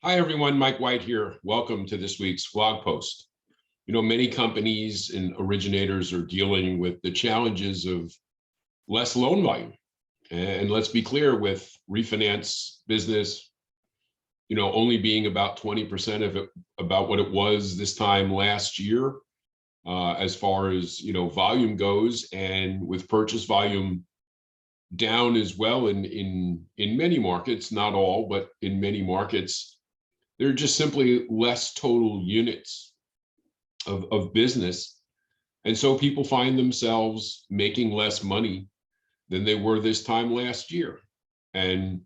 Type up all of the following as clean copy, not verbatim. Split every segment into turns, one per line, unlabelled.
Hi, everyone. Mike White here. Welcome to this week's blog post. Many companies and originators are dealing with the challenges of less loan volume. And let's be clear, with refinance business, only being about 20% of it, about what it was this time last year, as far as, volume goes, and with purchase volume down as well in many markets, not all, but in many markets, there are just simply less total units of business. And so people find themselves making less money than they were this time last year. And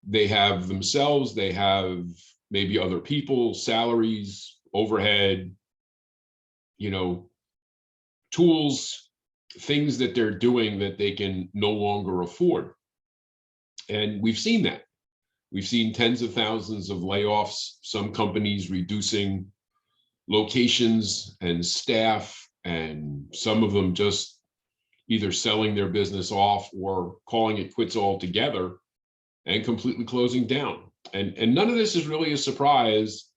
they have themselves, they have maybe other people, salaries, overhead, tools, things that they're doing that they can no longer afford. And we've seen that. We've seen tens of thousands of layoffs, some companies reducing locations and staff, and some of them just either selling their business off or calling it quits altogether and completely closing down. And none of this is really a surprise,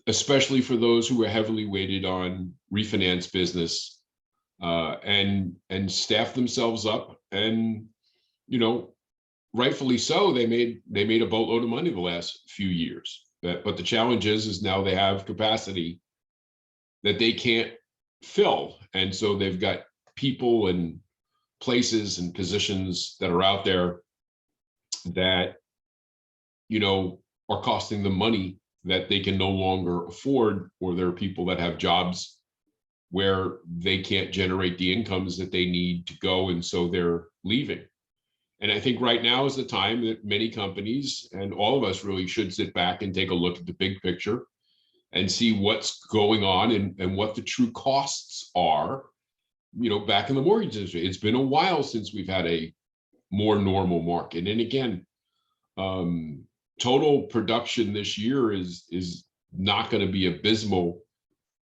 especially for those who are heavily weighted on refinance business, and staff themselves up. And rightfully so, they made a boatload of money the last few years. But the challenge is now they have capacity that they can't fill. And so they've got people and places and positions that are out there that, are costing them money that they can no longer afford, or there are people that have jobs where they can't generate the incomes that they need to go, and so they're leaving. And I think right now is the time that many companies and all of us really should sit back and take a look at the big picture and see what's going on and what the true costs are, back in the mortgage industry. It's been a while since we've had a more normal market. And again, total production this year is not going to be abysmal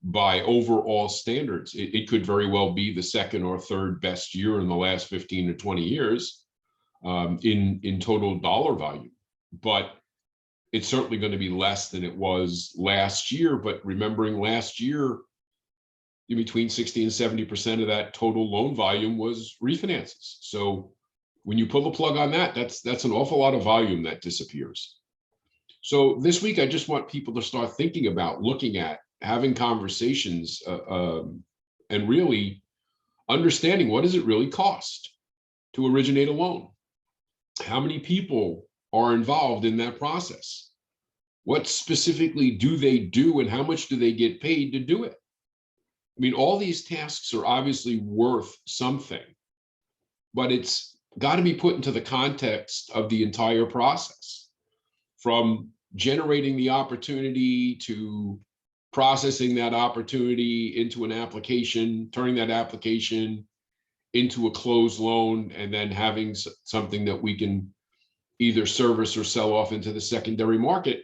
by overall standards. It could very well be the second or third best year in the last 15 to 20 years. In total dollar value, but it's certainly going to be less than it was last year. But remembering last year, between 60 and 70% of that total loan volume was refinances. So when you pull the plug on that, that's an awful lot of volume that disappears. So this week, I just want people to start thinking about, looking at, having conversations, and really understanding, what does it really cost to originate a loan? How many people are involved in that process? What specifically do they do, and how much do they get paid to do it? I mean, all these tasks are obviously worth something, but it's got to be put into the context of the entire process, from generating the opportunity to processing that opportunity into an application, turning that application into a closed loan, and then having something that we can either service or sell off into the secondary market.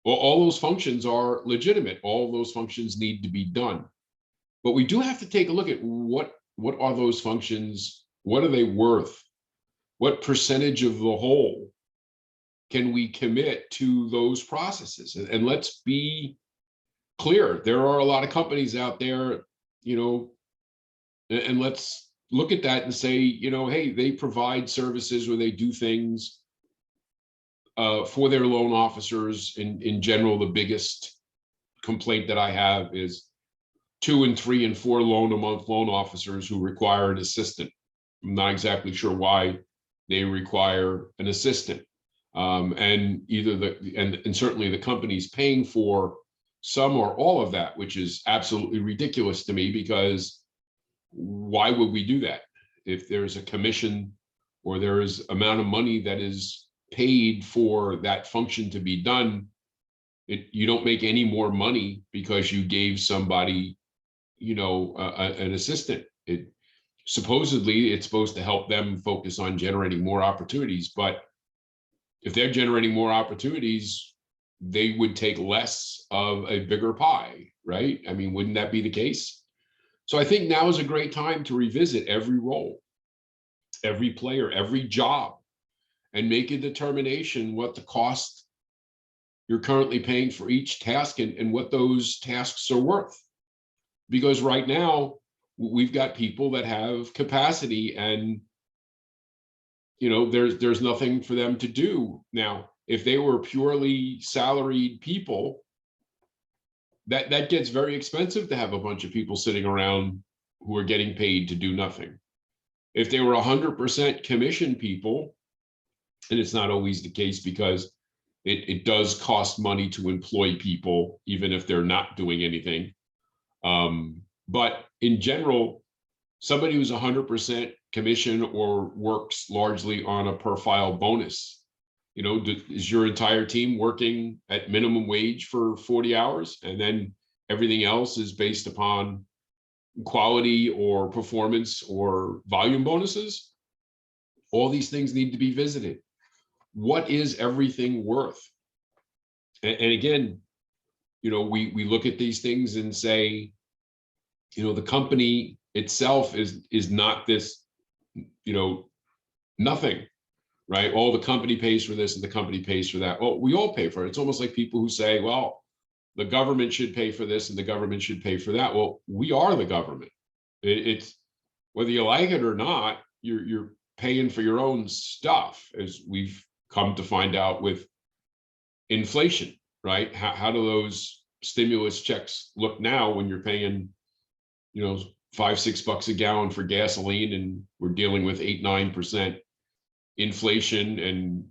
Well, all those functions are legitimate. All of those functions need to be done. But we do have to take a look at what are those functions? What are they worth? What percentage of the whole can we commit to those processes? And let's be clear, there are a lot of companies out there, and let's look at that and say, hey, they provide services, or they do things for their loan officers. In general, the biggest complaint that I have is 2 and 3 and 4 loan a month loan officers who require an assistant. I'm not exactly sure why they require an assistant. And either and certainly the company's paying for some or all of that, which is absolutely ridiculous to me, because why would we do that? If there's a commission or there is amount of money that is paid for that function to be done, you don't make any more money because you gave somebody, an assistant. Supposedly it's supposed to help them focus on generating more opportunities, but if they're generating more opportunities, they would take less of a bigger pie, right? I mean, wouldn't that be the case? So I think now is a great time to revisit every role, every player, every job, and make a determination what the cost you're currently paying for each task and what those tasks are worth. Because right now we've got people that have capacity and there's nothing for them to do. Now, if they were purely salaried people, that gets very expensive to have a bunch of people sitting around who are getting paid to do nothing. If they were 100% commission people, and it's not always the case because it does cost money to employ people, even if they're not doing anything. But in general, somebody who's 100% commission or works largely on a per file bonus, is your entire team working at minimum wage for 40 hours and then everything else is based upon quality or performance or volume bonuses? All these things need to be visited. What is everything worth? And again, we look at these things and say, the company itself is not this, nothing, right? Oh, the company pays for this and the company pays for that. Well, we all pay for it. It's almost like people who say, well, the government should pay for this and the government should pay for that. Well, we are the government. It's whether you like it or not, you're paying for your own stuff, as we've come to find out with inflation, right? How do those stimulus checks look now when you're paying, $5-6 a gallon for gasoline, and we're dealing with 8-9% inflation, and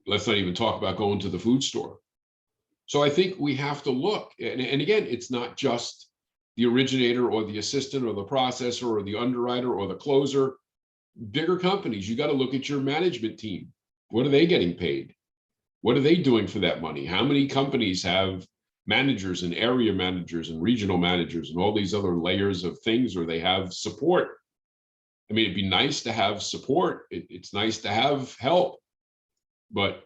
let's not even talk about going to the food store. So I think we have to look, and again, it's not just the originator or the assistant or the processor or the underwriter or the closer. Bigger companies, you got to look at your management team. What are they getting paid? What are they doing for that money? How many companies have managers and area managers and regional managers and all these other layers of things, or they have support? I mean, it'd be nice to have support. It's nice to have help, but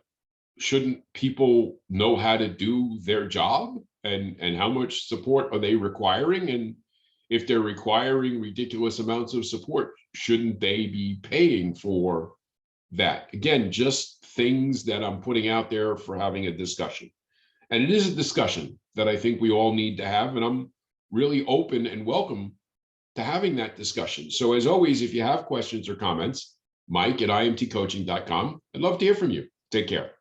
shouldn't people know how to do their job, and how much support are they requiring? And if they're requiring ridiculous amounts of support, shouldn't they be paying for that? Again, just things that I'm putting out there for having a discussion. And it is a discussion that I think we all need to have, and I'm really open and welcome to having that discussion. So as always, if you have questions or comments, Mike at imtcoaching.com. I'd love to hear from you. Take care.